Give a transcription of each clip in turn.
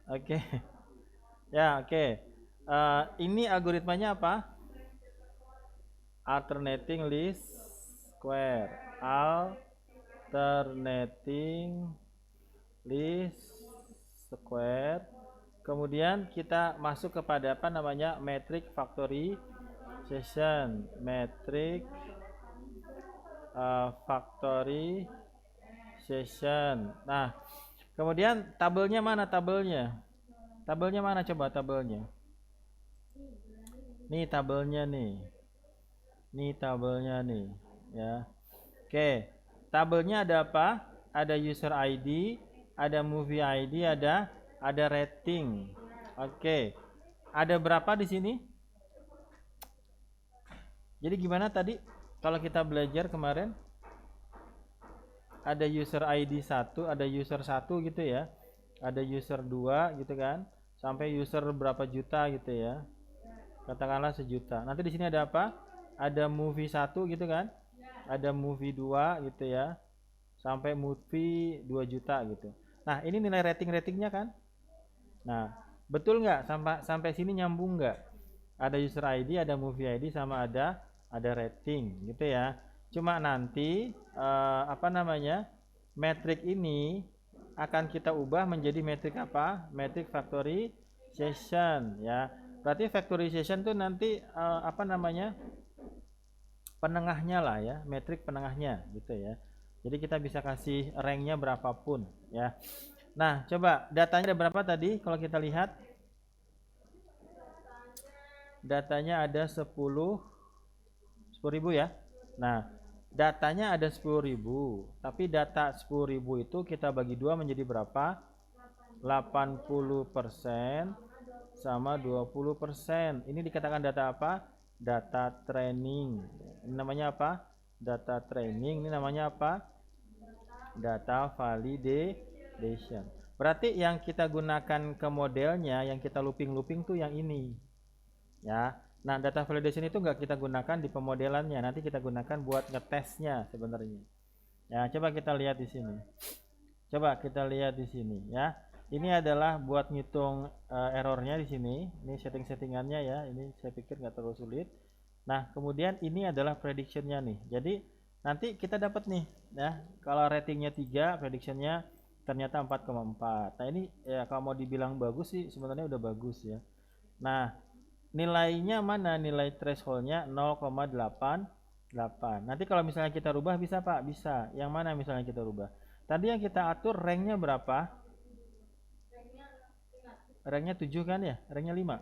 Oke. Ya, oke. Ini algoritmanya apa? Alternating least square. Alternating least square. Kemudian kita masuk kepada apa namanya? Metric factorization. Metric factorization. Nah, kemudian tabelnya mana tabelnya? Tabelnya mana coba tabelnya? Nih tabelnya nih. Nih tabelnya nih, ya. Oke. Tabelnya ada apa? Ada user ID, ada movie ID, ada rating. Oke. Ada berapa di sini? Jadi gimana tadi kalau kita belajar kemarin? Ada user ID satu, ada user satu gitu ya. Ada user 2 gitu kan. Sampai user berapa juta gitu ya. Katakanlah sejuta. Nanti di sini ada apa? Ada movie satu gitu kan? Ada movie 2 gitu ya. Sampai movie 2 juta gitu. Nah, ini nilai rating-ratingnya kan? Nah, betul nggak sampai sampai sini nyambung nggak? Ada user ID, ada movie ID sama ada rating gitu ya. Cuma nanti apa namanya? Metrik ini akan kita ubah menjadi metrik apa? Metrik factorization ya. Berarti factorization tuh nanti apa namanya? Penengahnya lah ya, metrik penengahnya gitu ya. Jadi kita bisa kasih ranknya berapapun ya. Nah, coba datanya ada berapa tadi? Kalau kita lihat datanya ada 10.000 ya. Nah, datanya ada 10.000, tapi data 10.000 itu kita bagi dua menjadi berapa? 80% sama 20%. Ini dikatakan data apa? Data training. Ini namanya apa? Data training. Ini namanya apa? Data validation. Berarti yang kita gunakan ke modelnya, yang kita looping-looping tuh yang ini. Ya. Nah, data validation itu nggak kita gunakan di pemodelannya, nanti kita gunakan buat ngetesnya sebenarnya. Ya, coba kita lihat di sini. Coba kita lihat di sini ya. Ini adalah buat ngitung errornya di sini. Ini setting-settingannya ya. Ini saya pikir nggak terlalu sulit. Nah, kemudian ini adalah predictionnya nih. Jadi nanti kita dapat nih ya. Kalau ratingnya 3, predictionnya ternyata 4,4. Nah, ini ya kalau mau dibilang bagus sih sebenarnya udah bagus ya. Nah, nilainya mana? Nilai thresholdnya 0,88. Nanti kalau misalnya kita rubah bisa Pak? Bisa. Yang mana misalnya kita rubah? Tadi yang kita atur ranknya berapa? Ranknya 7 kan ya? Ranknya 5.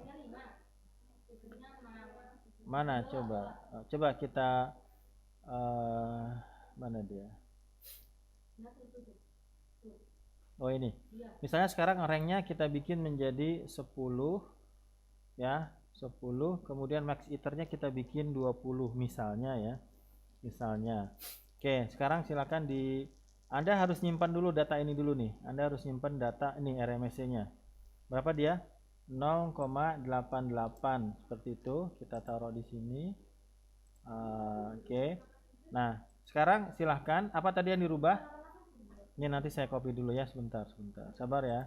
Mana coba? Coba kita uh, mana dia? Oh ini. Misalnya sekarang ranknya kita bikin menjadi 10 ya, 10. Kemudian max iternya kita bikin 20 misalnya ya. Misalnya. Oke, sekarang silakan di Anda harus nyimpan dulu data ini dulu nih. Anda harus nyimpan data ini RMSC-nya. Berapa dia? 0,88 seperti itu. Kita taruh di sini. Oke. Nah, sekarang silahkan. Apa tadi yang dirubah? Ini nanti saya copy dulu ya, sebentar, sebentar. Sabar ya.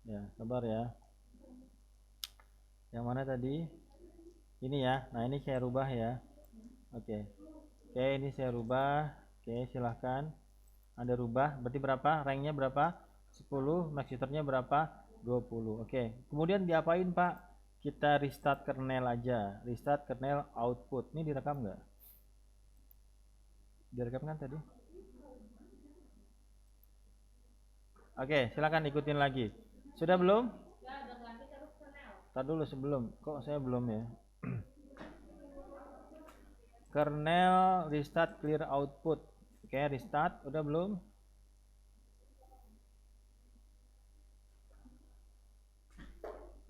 Ya, sabar ya. Yang mana tadi? Ini ya. Nah, ini saya rubah ya. Oke. Oke, ini saya rubah. Oke, silahkan. Anda rubah. Berarti berapa? Ranknya berapa? 10. Max iternya berapa? 20. Oke. Kemudian diapain, Pak? Kita restart kernel aja. Restart kernel output. Ini direkam nggak? Direkam kan tadi? Oke, silakan ikutin lagi. Sudah belum? Tar dulu sebelum. Kok saya belum ya? Kernel restart clear output. Oke, restart. Udah belum?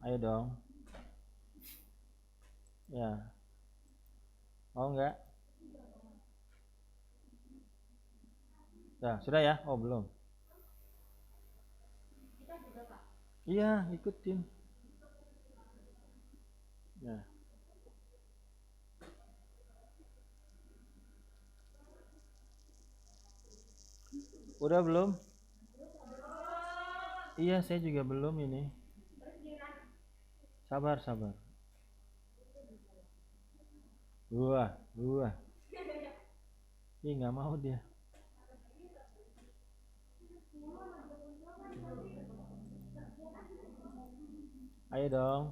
Ayo dong. Ya. Oh enggak? Nah, sudah ya? Oh, belum. Iya, ikutin. Ya. Udah belum? Iya, saya juga belum ini. Sabar, sabar. Wah. Ih, nggak mau dia. Ayo dong.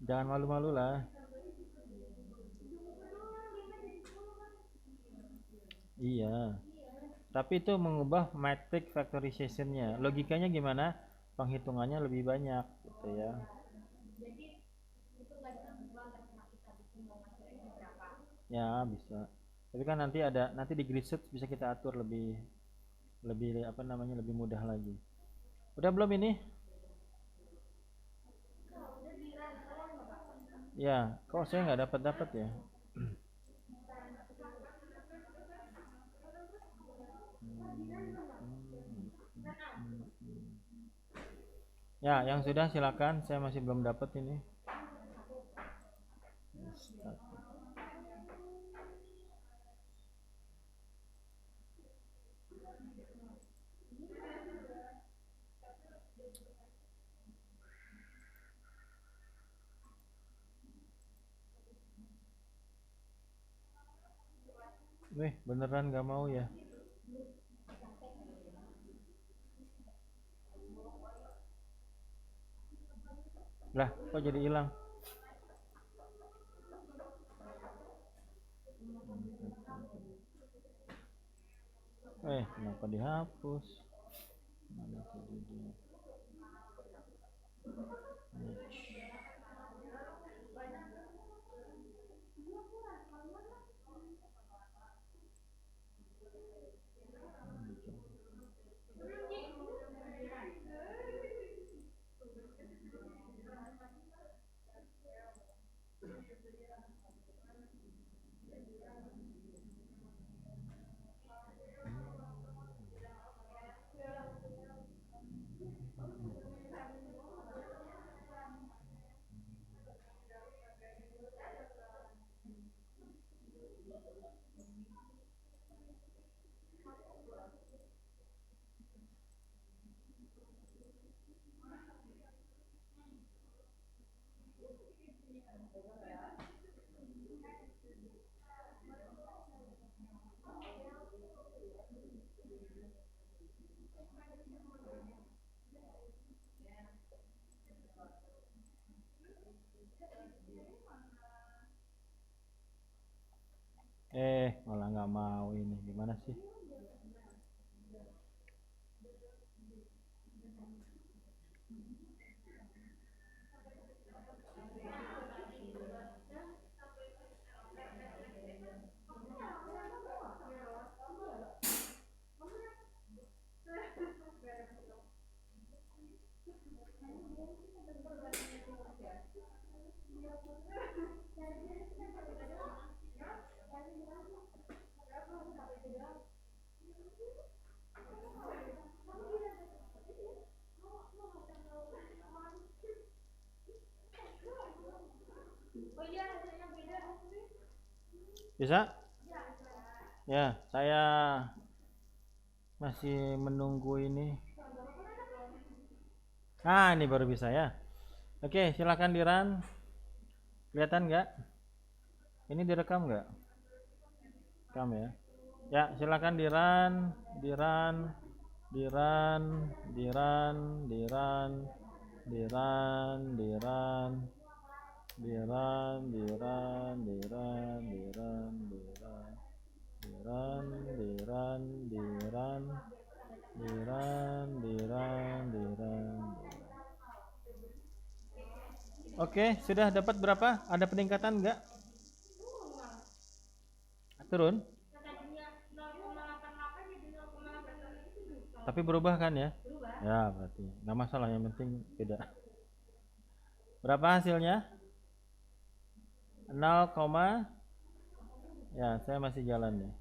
Jangan malu-malu lah. Iya. Tapi itu mengubah matrix factorization-nya. Logikanya gimana? Penghitungannya lebih banyak gitu ya. Ya, bisa. Tapi kan nanti di grid search bisa kita atur lebih lebih apa namanya lebih mudah lagi. Udah belum ini? Ya, kok saya nggak dapat ya? Ya, yang sudah silakan. Saya masih belum dapat ini. Wih, beneran nggak mau ya? Lah, kok jadi hilang? Kenapa dihapus? Mana tadi dia? Malah nggak mau ini. Gimana sih? Bisa? Ya, saya masih menunggu ini. Nah, ini baru bisa ya. Oke, silakan Diran. Kelihatan nggak? Ini direkam nggak? Rekam ya. Ya, silakan Diran, Diran, Diran, Diran, Diran, Diran, Diran, Diran, Diran, Diran, Diran, Diran, Diran, Diran, Diran, Diran, Diran. Oke, sudah dapat berapa? Ada peningkatan nggak? Turun? Tapi berubah kan ya? Ya, berarti nggak masalah, yang penting beda. Berapa hasilnya? 0, ya, saya masih jalan ya.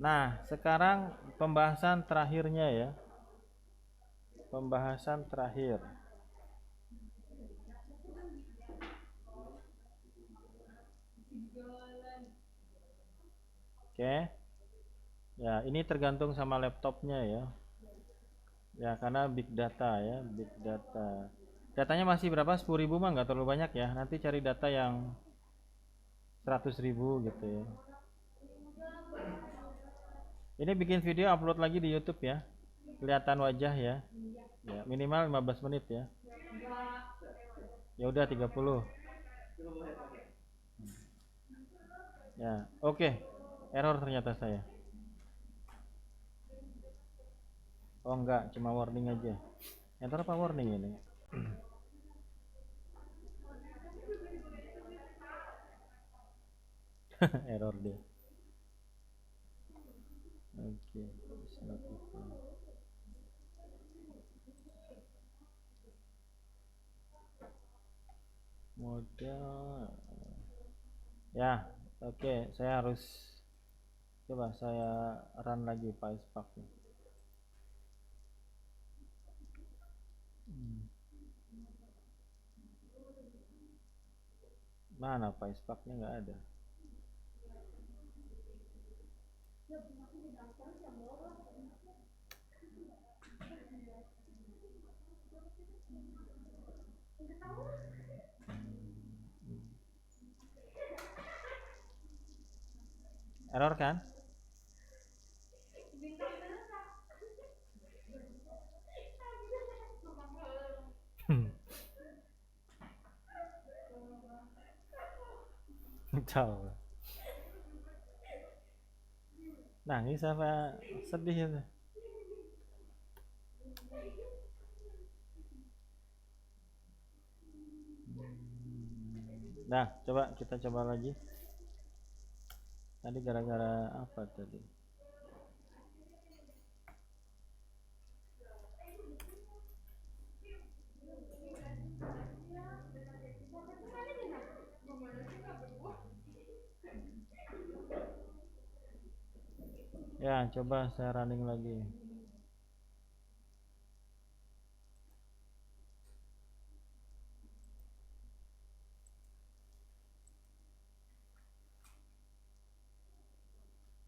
Nah, sekarang pembahasan terakhirnya ya. Pembahasan terakhir. Oke. Ya, ini tergantung sama laptopnya ya. Ya, karena big data ya, big data. Datanya masih berapa? 10.000 mah nggak terlalu banyak ya. Nanti cari data yang 100.000 gitu ya. Ini bikin video upload lagi di YouTube ya. Kelihatan wajah ya. Ya, minimal 15 menit ya. Ya udah 30. Ya, oke. Error ternyata saya. Oh enggak, cuma warning aja. Enter apa warning ini? Error dia. Oke, modal. Ya, oke, saya harus coba saya run lagi PySpark. Mana PySparknya nggak ada. Error kan? Tahu. Nangis apa sedih itu? Nah, coba kita coba lagi. Tadi gara-gara apa tadi? Ya, coba saya running lagi.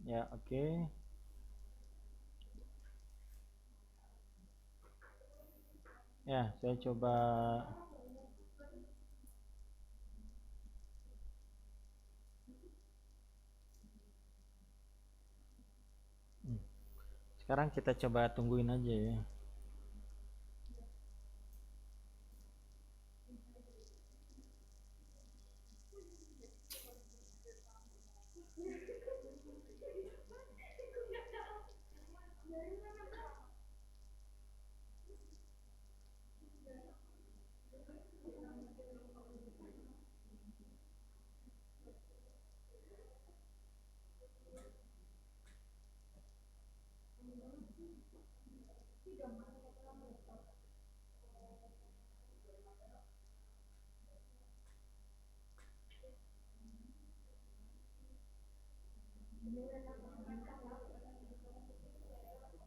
Ya, oke. Ya, saya coba. Sekarang kita coba tungguin aja ya.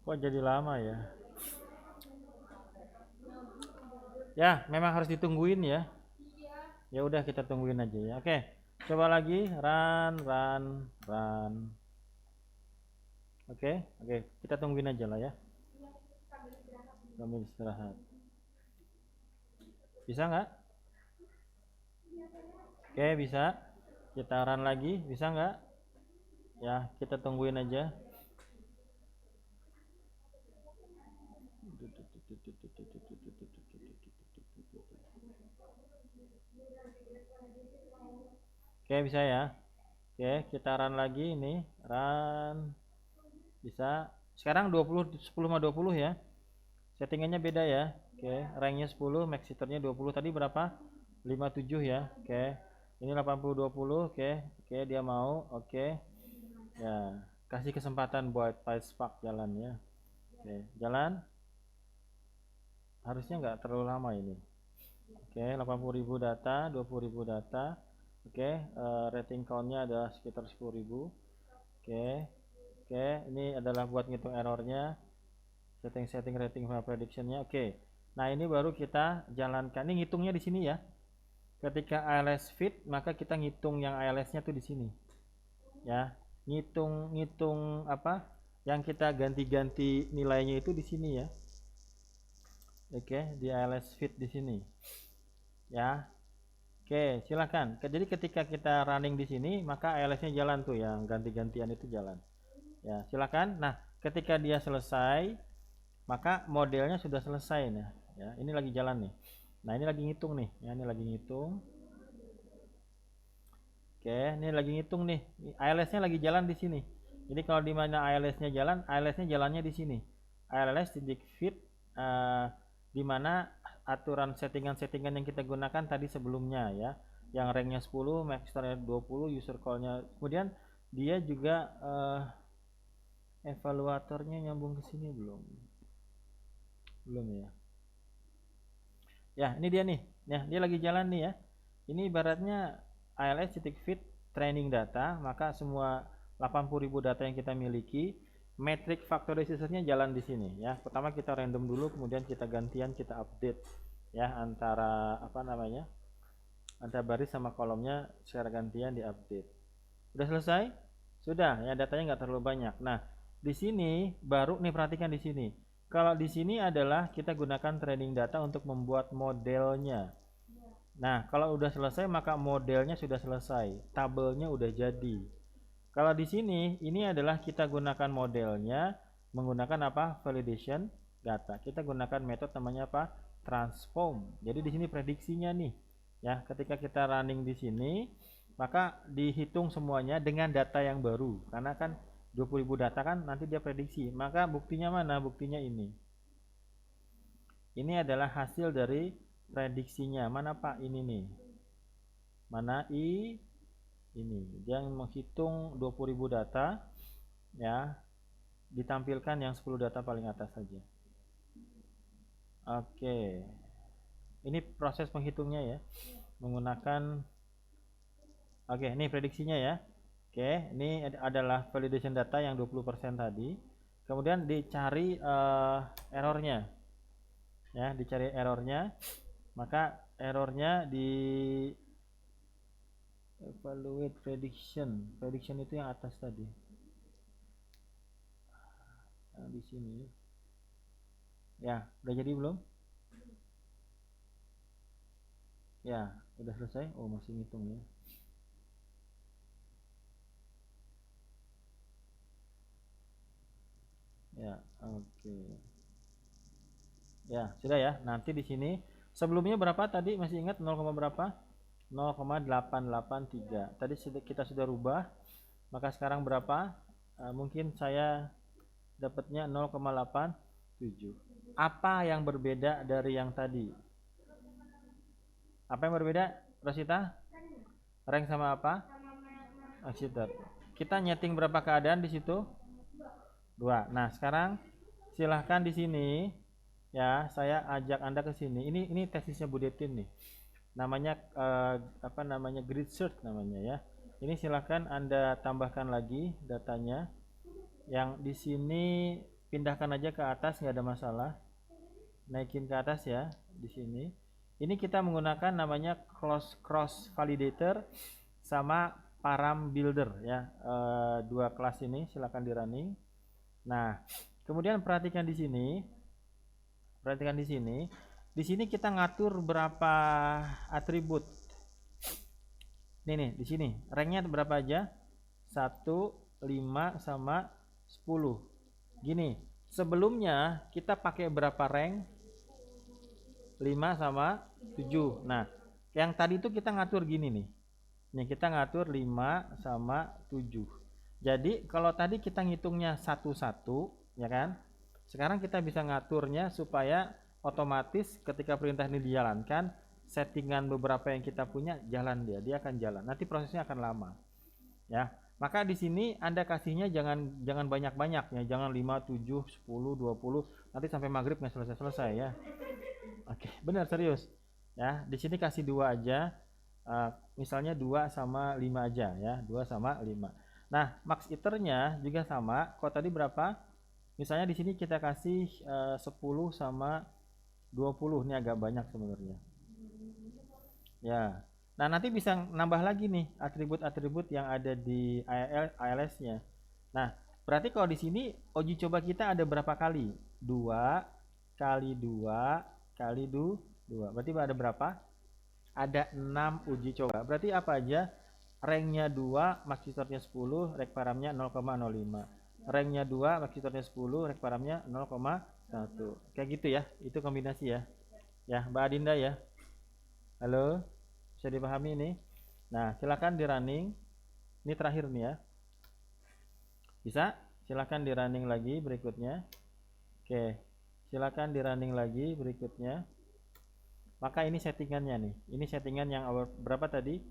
Kok jadi lama ya? Ya, memang harus ditungguin ya. Ya udah kita tungguin aja ya. Oke, coba lagi run. Oke, kita tungguin aja lah ya. Sambil istirahat. Bisa nggak? Oke, bisa. Kita run lagi, bisa nggak? Ya, kita tungguin aja. Oke, bisa ya. Oke, kita run lagi ini. Run. Bisa. Sekarang 20 10 sama 20 ya. Settingannya beda ya. Oke, ranknya 10, max hitternya 20. Tadi berapa? 57 ya. Oke. Ini 80 20. Oke. Oke, dia mau. Oke. Ya, kasih kesempatan buat PySpark jalan ya. Oke, jalan. Harusnya nggak terlalu lama ini. Oke, 80.000 data, 20.000 data. Oke, rating countnya adalah sekitar 10.000. Oke, oke, ini adalah buat ngitung errornya, setting rating sama predictionnya. Oke, nah ini baru kita jalankan. Ini ngitungnya di sini ya. Ketika ALS fit, maka kita ngitung yang ALS-nya tuh di sini. Ya, ngitung apa? Yang kita ganti-ganti nilainya itu di sini ya. Oke, di ALS Fit di sini. Ya. Oke, silakan. Jadi ketika kita running di sini, maka ALS-nya jalan tuh yang ganti-gantian itu jalan. Ya, silakan. Nah, ketika dia selesai, maka modelnya sudah selesai. Nah, ya, ini lagi jalan nih. Nah, ini lagi ngitung nih. Ya, ini lagi ngitung. Oke, ini lagi ngitung nih. ALS-nya lagi jalan di sini. Jadi kalau di mana ALS-nya jalan, ALS-nya jalannya di sini. ALS titik fit di mana aturan settingan-settingan yang kita gunakan tadi sebelumnya ya. Yang ranknya 10, max store 20, user call-nya. Kemudian dia juga evaluatornya nyambung ke sini belum? Belum ya. Ya, ini dia nih. Ya, dia lagi jalan nih ya. Ini ibaratnya ALS titik fit training data, maka semua 80.000 data yang kita miliki, metric factorization-nya jalan di sini ya. Pertama kita random dulu, kemudian kita gantian kita update ya antara apa namanya? Antara baris sama kolomnya secara gantian diupdate. Sudah selesai? Sudah ya, datanya nggak terlalu banyak. Nah, di sini baru nih perhatikan di sini. Kalau di sini adalah kita gunakan training data untuk membuat modelnya. Nah, kalau udah selesai maka modelnya sudah selesai, tabelnya udah jadi. Kalau di sini ini adalah kita gunakan modelnya menggunakan apa? Validation data. Kita gunakan metode namanya apa? Transform. Jadi di sini prediksinya nih. Ya, ketika kita running di sini, maka dihitung semuanya dengan data yang baru. Karena kan 20.000 data kan nanti dia prediksi. Maka buktinya mana? Buktinya ini. Ini adalah hasil dari prediksinya. Mana Pak? Ini nih. Mana ini. Dia menghitung 20.000 data ya. Ditampilkan yang 10 data paling atas saja. Oke. Ini proses penghitungnya ya. Menggunakan ini prediksinya ya. Oke, ini adalah validation data yang 20% tadi. Kemudian dicari errornya. Ya, dicari errornya. Maka errornya di evaluate prediction. Prediction itu yang atas tadi. Nah, di sini. Ya, udah jadi belum? Ya, udah selesai. Oh, masih ngitung ya. Ya, oke. Ya, sudah ya. Nanti di sini sebelumnya berapa tadi? Masih ingat 0, berapa? 0,883. Tadi kita sudah rubah. Maka sekarang berapa? Mungkin saya dapatnya 0,87. Apa yang berbeda dari yang tadi? Apa yang berbeda, Rosita? Rank sama apa? Oxidator. Kita nyeting berapa keadaan di situ? 2. Nah, sekarang silahkan di sini ya, saya ajak Anda ke sini. Ini tesisnya Bu Detin nih. Namanya apa namanya? Grid search namanya ya. Ini silahkan Anda tambahkan lagi datanya. Yang di sini pindahkan aja ke atas, nggak ada masalah. Naikin ke atas ya di sini. Ini kita menggunakan namanya cross validator sama param builder ya. Dua kelas ini silakan di running. Nah, kemudian perhatikan di sini. Perhatikan di sini. Di sini kita ngatur berapa atribut. Nih, di sini. Ranknya berapa aja? 1, 5 sama 10. Gini, sebelumnya kita pakai berapa rank? 5 sama 7. Nah, yang tadi itu kita ngatur gini nih. Nih, kita ngatur 5 sama 7. Jadi, kalau tadi kita ngitungnya satu-satu, ya kan? Sekarang kita bisa ngaturnya supaya otomatis ketika perintah ini dijalankan, settingan beberapa yang kita punya jalan dia akan jalan. Nanti prosesnya akan lama. Ya. Maka di sini Anda kasihnya jangan banyak-banyak ya, jangan 5, 7, 10, 20, nanti sampai maghrib nggak selesai-selesai ya. Oke, benar serius. Ya, di sini kasih 2 aja. Misalnya 2 sama 5 aja ya, 2 sama 5. Nah, max iternya juga sama. Kalau tadi berapa? Misalnya di sini kita kasih 10 sama 20. Ini agak banyak sebenarnya. Ya. Nah, nanti bisa nambah lagi nih atribut-atribut yang ada di ALS-nya. Nah, berarti kalau di sini uji coba kita ada berapa kali? 2 kali 2 kali 2. Berarti ada berapa? Ada 6 uji coba. Berarti apa aja? Ranknya 2, maksitornya 10, rek paramnya 0,05. Ranknya 2, maksitornya 10, rek paramnya 0,1. Kayak gitu ya. Itu kombinasi ya. Ya, Mbak Adinda ya. Halo? Bisa dipahami ini? Nah, silakan di running. Ini terakhir nih ya. Bisa? Silakan di running lagi berikutnya. Oke. Silakan di running lagi berikutnya. Maka ini settingannya nih. Ini settingan yang berapa tadi?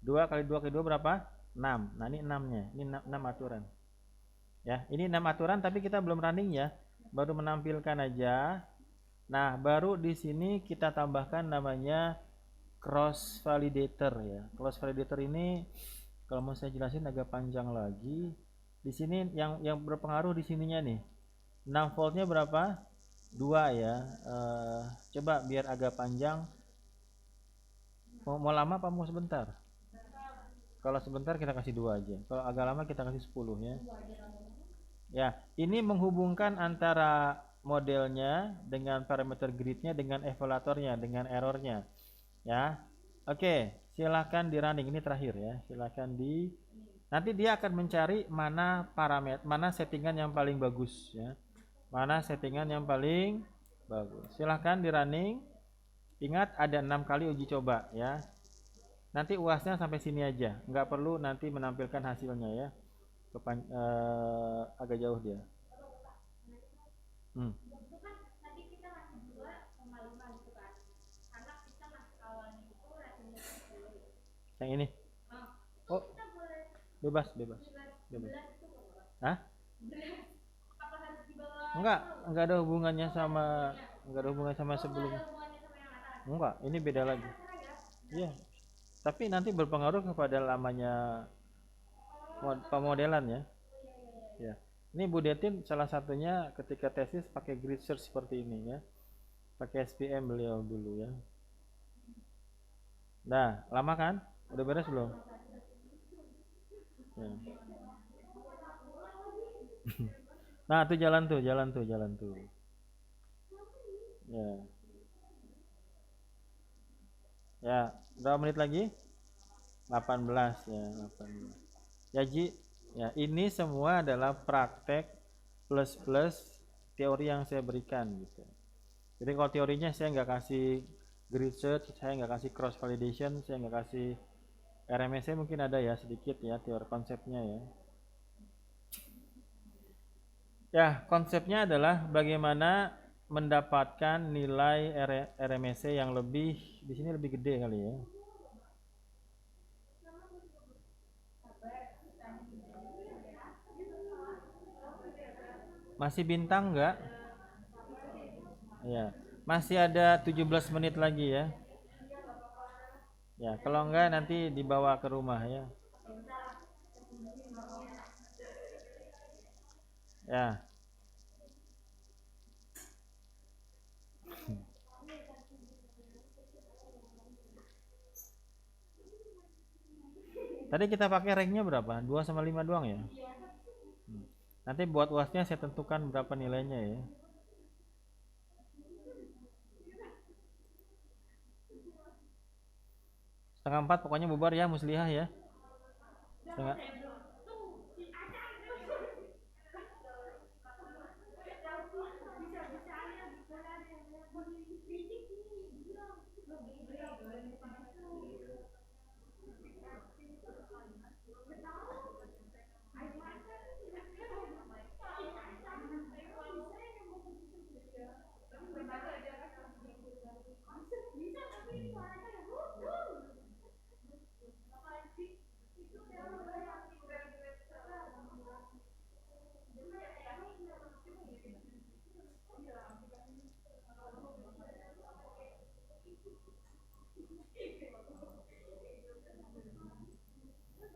2 kali 2 kali 2 berapa? 6. Nah, ini 6-nya. Ini 6 aturan. Ya, ini 6 aturan tapi kita belum running ya. Baru menampilkan aja. Nah, baru di sini kita tambahkan namanya cross validator ya. Cross validator ini kalau mau saya jelasin agak panjang lagi. Di sini yang berpengaruh di sininya nih. 6 voltnya berapa? 2 ya. Coba biar agak panjang. Mau lama apa mau sebentar? Kalau sebentar kita kasih 2 aja. Kalau agak lama kita kasih 10 ya. Ya, ini menghubungkan antara modelnya dengan parameter gridnya dengan evaluatornya dengan errornya. Ya. Oke, silakan di running, ini terakhir ya. Silakan nanti dia akan mencari mana parameter, mana settingan yang paling bagus ya. Mana settingan yang paling bagus. Silahkan di running. Ingat ada 6 kali uji coba ya. Nanti UASnya sampai sini aja. Nggak perlu nanti menampilkan hasilnya ya. Agak jauh dia. Yang ini. Oh, bebas. Hah? Enggak ada hubungannya sama sebelumnya. Enggak, ini beda lagi. Iya. Tapi nanti berpengaruh kepada lamanya pemodelan ya. Ya. Ini Bu Detin salah satunya ketika tesis pakai grid search seperti ini ya. Pakai SPM beliau dulu ya. Nah, lama kan? Udah beres belum? Ya. Nah, tuh jalan tuh. Ya. Ya, berapa menit lagi? 18 ya, 18. Ya, Ji. Ya, ini semua adalah praktek plus teori yang saya berikan gitu. Jadi kalau teorinya saya nggak kasih grid search, saya nggak kasih cross validation, saya nggak kasih RMSE, mungkin ada ya sedikit ya teori konsepnya ya. Ya, konsepnya adalah bagaimana mendapatkan nilai RMSE yang lebih, di sini lebih gede kali ya. Masih bintang enggak? Ya, masih ada 17 menit lagi ya. Ya, kalau enggak nanti dibawa ke rumah ya. Ya. Tadi kita pakai ranknya berapa? 2 sama 5 doang ya? Nanti buat UASnya saya tentukan berapa nilainya ya. Setengah 4 pokoknya bubar ya Muslihah ya. Setengah.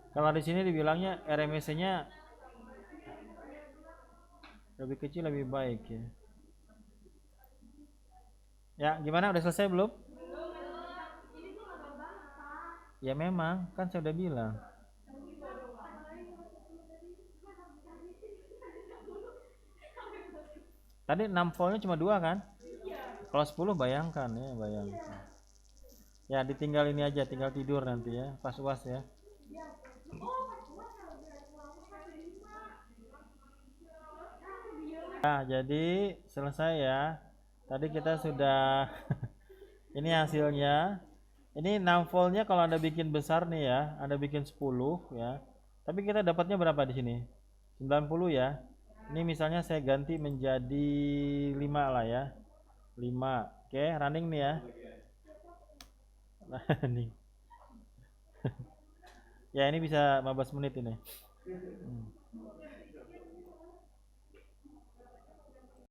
Kalau di sini dibilangnya RMSE-nya lebih kecil lebih baik ya. Ya, gimana? Udah selesai belum? Ya memang, kan saya udah bilang. Tadi 6 voltnya cuma 2 kan? Kalau 10 bayangkan ya, bayangkan. Ya ditinggal ini aja, tinggal tidur nanti ya, pas UAS ya. Nah, jadi selesai ya. Tadi kita sudah ini hasilnya. Ini 6 voltnya kalau Anda bikin besar nih ya, Anda bikin 10 ya. Tapi kita dapatnya berapa di sini? 90 ya. Ini misalnya saya ganti menjadi 5 lah ya. 5. Oke, running nih ya. Running. Ya, ini bisa 15 menit ini. Hmm.